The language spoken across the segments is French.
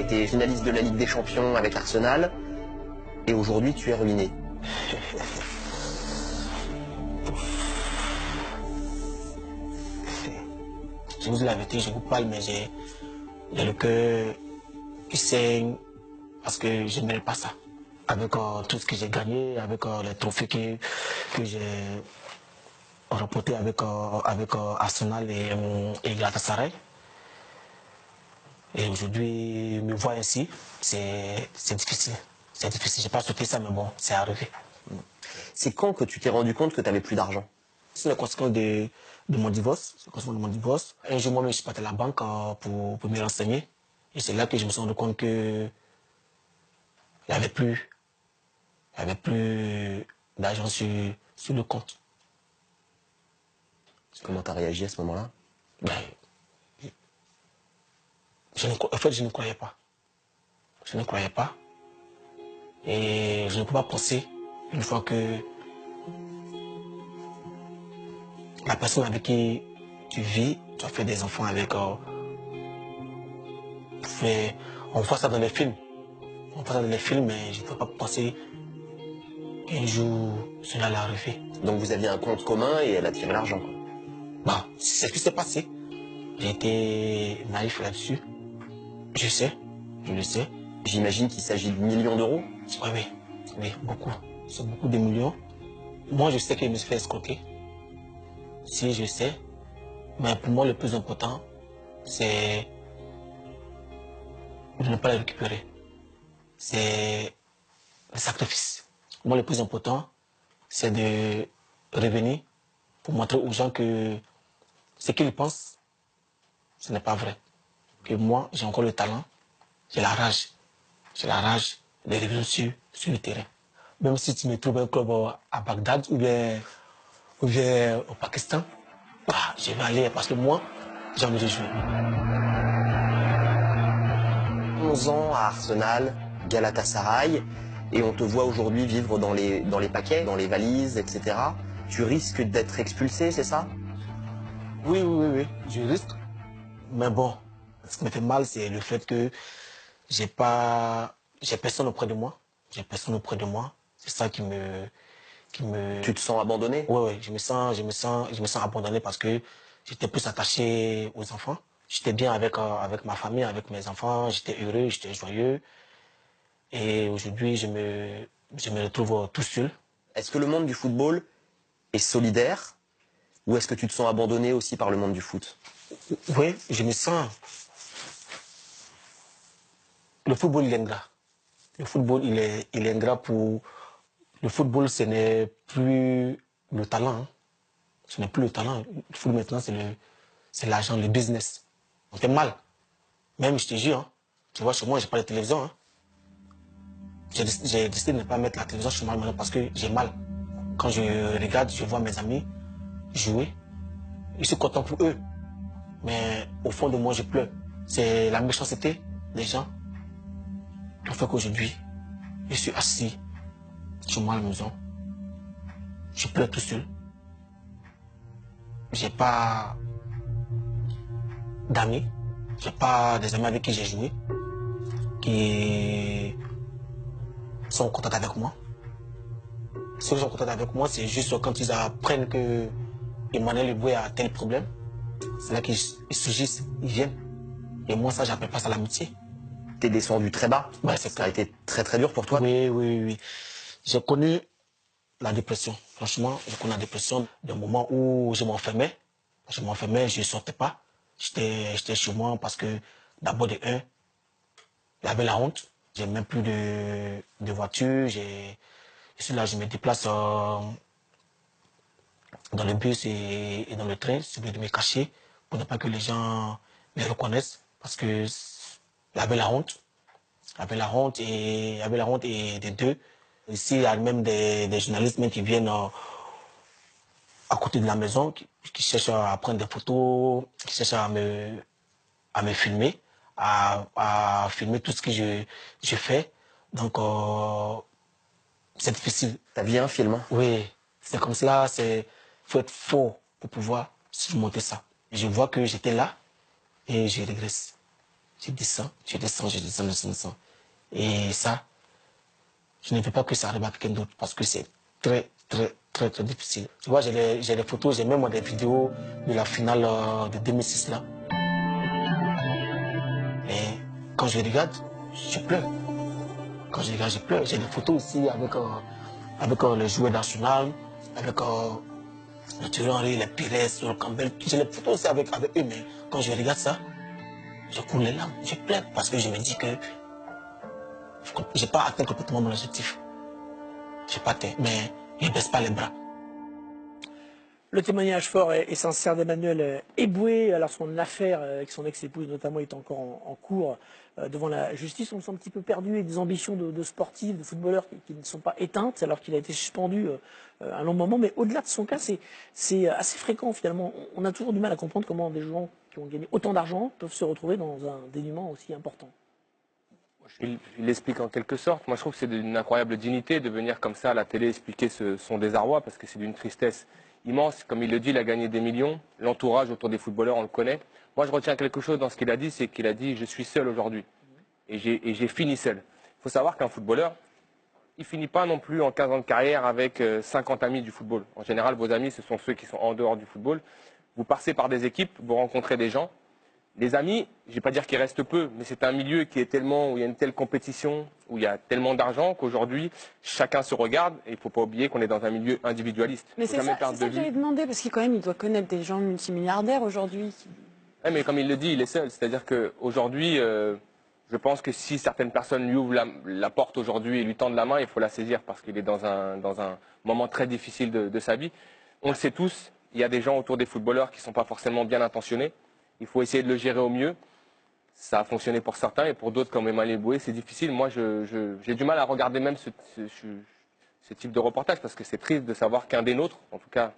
été finaliste de la Ligue des Champions avec Arsenal. Et aujourd'hui, tu es ruiné. Je vous dis la vérité, je vous parle, mais j'ai le cœur qui saigne parce que je ne mérite pas ça. Avec tout ce que j'ai gagné, avec les trophées que j'ai remportés avec Arsenal et Galatasaray. Et aujourd'hui, me voir ainsi, c'est difficile. C'est difficile. Je n'ai pas souhaité ça, mais bon, c'est arrivé. C'est quand que tu t'es rendu compte que tu n'avais plus d'argent? C'est la conséquence de mon divorce. C'est la conséquence de mon divorce. Un jour, moi-même, je suis parti à la banque pour me renseigner. Et c'est là que je me suis rendu compte que il n'y avait plus d'argent sur le compte. Comment tu as réagi à ce moment-là? Ben, en fait, je ne croyais pas. Je ne croyais pas. Et je ne peux pas penser, une fois que la personne avec qui tu vis, tu as fait des enfants avec... on voit ça dans les films. On voit ça dans les films, mais je ne peux pas penser qu'un jour, cela allait arriver. Donc vous aviez un compte commun et elle a tiré l'argent. Bon, c'est ce qui s'est passé. J'ai été naïf là-dessus. Je sais, je le sais. J'imagine qu'il s'agit de millions d'euros. Oui, beaucoup. C'est beaucoup de millions. Moi, je sais que je me suis fait escroquer. Si, je sais. Mais pour moi, le plus important, c'est de ne pas les récupérer. C'est le sacrifice. Pour moi, le plus important, c'est de revenir pour montrer aux gens que ce qu'ils pensent, ce n'est pas vrai. Que moi, j'ai encore le talent, j'ai la rage. J'ai la rage de revenir sur le terrain. Même si tu me trouves un club à Bagdad ou bien au Pakistan, bah, je vais aller parce que moi, j'ai envie de jouer. 11 ans à Arsenal, Galatasaray, et on te voit aujourd'hui vivre dans les paquets, dans les valises, etc. Tu risques d'être expulsé, c'est ça? Oui, je risque. Mais bon, ce qui me fait mal, c'est le fait que j'ai personne auprès de moi. J'ai personne auprès de moi. C'est ça qui me... Tu te sens abandonné? Oui, je me sens abandonné parce que j'étais plus attaché aux enfants. J'étais bien avec ma famille, avec mes enfants. J'étais heureux, j'étais joyeux. Et aujourd'hui, je me retrouve tout seul. Est-ce que le monde du football est solidaire ou est-ce que tu te sens abandonné aussi par le monde du foot? Oui, je me sens... Le football, il est ingrat. Le football, il est ingrat pour... Le football, ce n'est plus le talent. Hein. Ce n'est plus le talent. Le football, maintenant, c'est l'argent, le business. On fait mal. Même, je te jure, hein, tu vois, chez moi, j'ai pas de télévision. Hein. J'ai décidé de ne pas mettre la télévision chez moi maintenant parce que j'ai mal. Quand je regarde, je vois mes amis jouer. Je suis content pour eux. Mais au fond de moi, je pleure. C'est la méchanceté des gens qui fait qu'aujourd'hui, je suis assis chez moi à la maison. Je pleure tout seul. J'ai pas d'amis. J'ai pas des amis avec qui j'ai joué qui sont contents avec moi. Ceux qui sont contents avec moi, c'est juste quand ils apprennent que Emmanuel Eboué a tel problème. C'est là qu'ils surgissent, ils viennent. Et moi, ça, j'appelle pas ça l'amitié. T'es descendu très bas. Ouais, c'est ça a été très très dur pour toi. Oui. J'ai connu la dépression. Franchement, j'ai connu la dépression d'un moment où je m'enfermais. Je m'enfermais, je ne sortais pas. J'étais chez moi parce que d'abord de un, il y avait la honte. J'ai même plus de voiture. Je suis là, je me déplace dans le bus et dans le train, c'est de me cacher pour ne pas que les gens me reconnaissent parce que il y avait la honte. Il y avait la honte et des deux. Ici, il y a même des journalistes même qui viennent à côté de la maison, qui cherchent à prendre des photos, qui cherchent à me filmer, à filmer tout ce que je fais. Donc, c'est difficile. T'as vu un film? Oui, c'est comme cela, faut être fort pour pouvoir surmonter ça. Je vois que j'étais là et je régresse. je descends, je descends, je descends, je descends. Et ça, je ne veux pas que ça arrive à quelqu'un d'autre parce que c'est très, très, très, très difficile. Tu vois, j'ai les photos, j'ai même des vidéos de la finale de 2006 là. Et quand je regarde, je pleure. Quand je regarde, je pleure. J'ai des photos ici avec le joueur national, avec le Thierry Henry, les Pires, le Campbell. J'ai les photos aussi avec eux, mais quand je regarde ça, je coule les larmes, je pleure parce que je me dis que je n'ai pas atteint complètement mon objectif. Je n'ai pas atteint, mais je ne baisse pas les bras. Le témoignage fort et sincère d'Emmanuel Eboué, alors son affaire avec son ex-épouse notamment est encore en cours devant la justice. On le sent un petit peu perdu et des ambitions de sportifs, de footballeurs qui ne sont pas éteintes alors qu'il a été suspendu un long moment. Mais au-delà de son cas, c'est assez fréquent finalement. On a toujours du mal à comprendre comment des gens qui ont gagné autant d'argent peuvent se retrouver dans un dénuement aussi important. Il l'explique en quelque sorte. Moi, je trouve que c'est d'une incroyable dignité de venir comme ça à la télé expliquer son désarroi, parce que c'est d'une tristesse immense. Comme il le dit, il a gagné des millions. L'entourage autour des footballeurs, on le connaît. Moi, je retiens quelque chose dans ce qu'il a dit, c'est qu'il a dit « je suis seul aujourd'hui ». Et j'ai fini seul. Il faut savoir qu'un footballeur, il finit pas non plus en 15 ans de carrière avec 50 amis du football. En général, vos amis, ce sont ceux qui sont en dehors du football. Vous passez par des équipes, vous rencontrez des gens. Les amis, je ne vais pas dire qu'il reste peu, mais c'est un milieu qui est tellement, où il y a une telle compétition, où il y a tellement d'argent qu'aujourd'hui, chacun se regarde et il ne faut pas oublier qu'on est dans un milieu individualiste. Mais c'est ça que j'avais demandé, parce qu'il il doit connaître des gens multimilliardaires aujourd'hui. Ouais, mais comme il le dit, il est seul. C'est-à-dire qu'aujourd'hui, je pense que si certaines personnes lui ouvrent la porte aujourd'hui et lui tendent la main, il faut la saisir parce qu'il est dans un moment très difficile de sa vie. On le sait tous, il y a des gens autour des footballeurs qui ne sont pas forcément bien intentionnés. Il faut essayer de le gérer au mieux. Ça a fonctionné pour certains et pour d'autres comme Emmanuel Eboué, c'est difficile. Moi, j'ai du mal à regarder même ce type de reportage parce que c'est triste de savoir qu'un des nôtres, en tout cas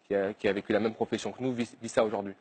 qui a vécu la même profession que nous, vit ça aujourd'hui.